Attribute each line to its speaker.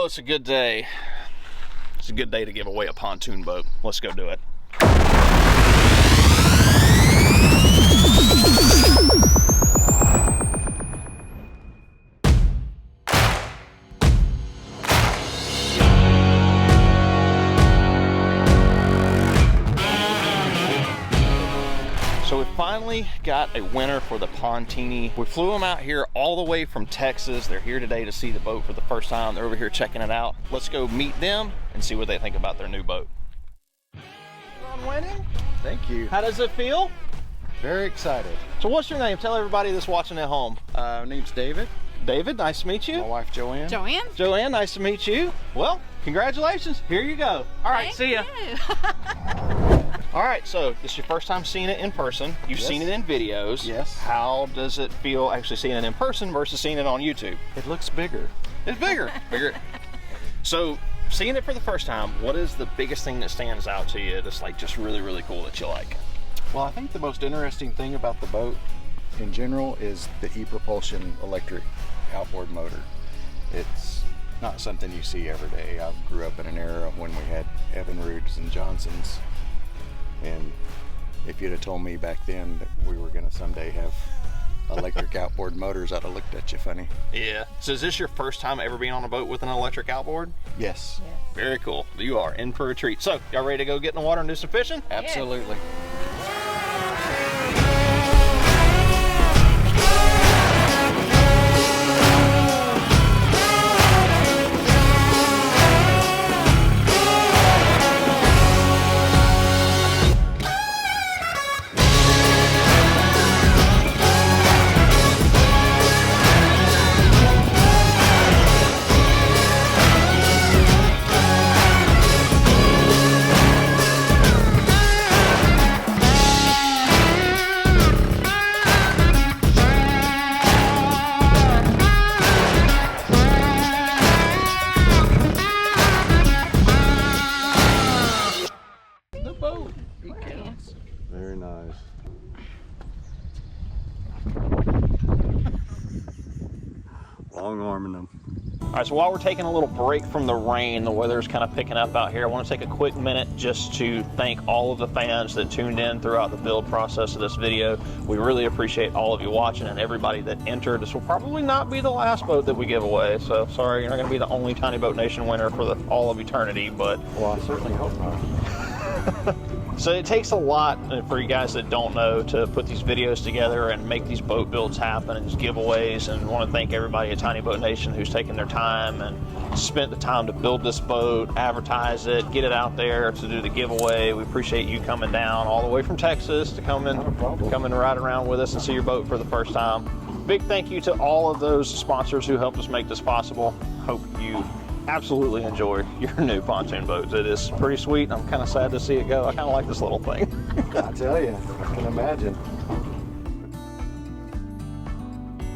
Speaker 1: Oh, it's a good day. It's a good day to give away a pontoon boat. Let's go do it. So we finally got a winner for the Pond-tini. We flew them out here all the way from Texas. They're here today to see the boat for the first time. They're over here checking it out. Let's go meet them and see what they think about their new boat. On winning?
Speaker 2: Thank you.
Speaker 1: How does it feel?
Speaker 2: Very excited.
Speaker 1: So what's your name? Tell everybody that's watching at home.
Speaker 2: My name's David.
Speaker 1: David, nice to meet you.
Speaker 2: My wife Joanne.
Speaker 3: Joanne.
Speaker 1: Joanne, nice to meet you. Well, congratulations. Here you go. All right, see ya. All right, so this is your first time seeing it in person. You've seen it in videos.
Speaker 2: Yes.
Speaker 1: How does it feel actually seeing it in person versus seeing it on YouTube?
Speaker 2: It looks bigger.
Speaker 1: It's bigger. Bigger. So seeing it for the first time, what is the biggest thing that stands out to you that's like just really, really cool that you like?
Speaker 2: Well, I think the most interesting thing about the boat in general is the EPropulsion electric outboard motor. It's not something you see every day. I grew up in an era when we had Evinrudes and Johnsons. And if you'd have told me back then that we were going to someday have electric outboard motors, I'd have looked at you funny.
Speaker 1: Yeah. So is this your first time ever being on a boat with an electric outboard?
Speaker 2: Yes.
Speaker 1: Very cool. You are in for a treat. So y'all ready to go get in the water and do some fishing?
Speaker 2: Absolutely. Very nice. Long arming them.
Speaker 1: All right, so while we're taking a little break from the rain, the weather's kind of picking up out here, I want to take a quick minute just to thank all of the fans that tuned in throughout the build process of this video. We really appreciate all of you watching and everybody that entered. This will probably not be the last boat that we give away, so sorry, you're not going to be the only Tiny Boat Nation winner for all of eternity, but...
Speaker 2: Well, I certainly hope not.
Speaker 1: So it takes a lot for you guys that don't know to put these videos together and make these boat builds happen and giveaways, and want to thank everybody at Tiny Boat Nation who's taken their time and spent the time to build this boat, advertise it, get it out there to do the giveaway. We appreciate you coming down all the way from Texas to come and ride around with us and see your boat for the first time. Big thank you to all of those sponsors who helped us make this possible. Hope you absolutely enjoy your new pontoon boats. It is pretty sweet. I'm kind of sad to see it go. I kind of like this little thing.
Speaker 2: I tell you, I can imagine.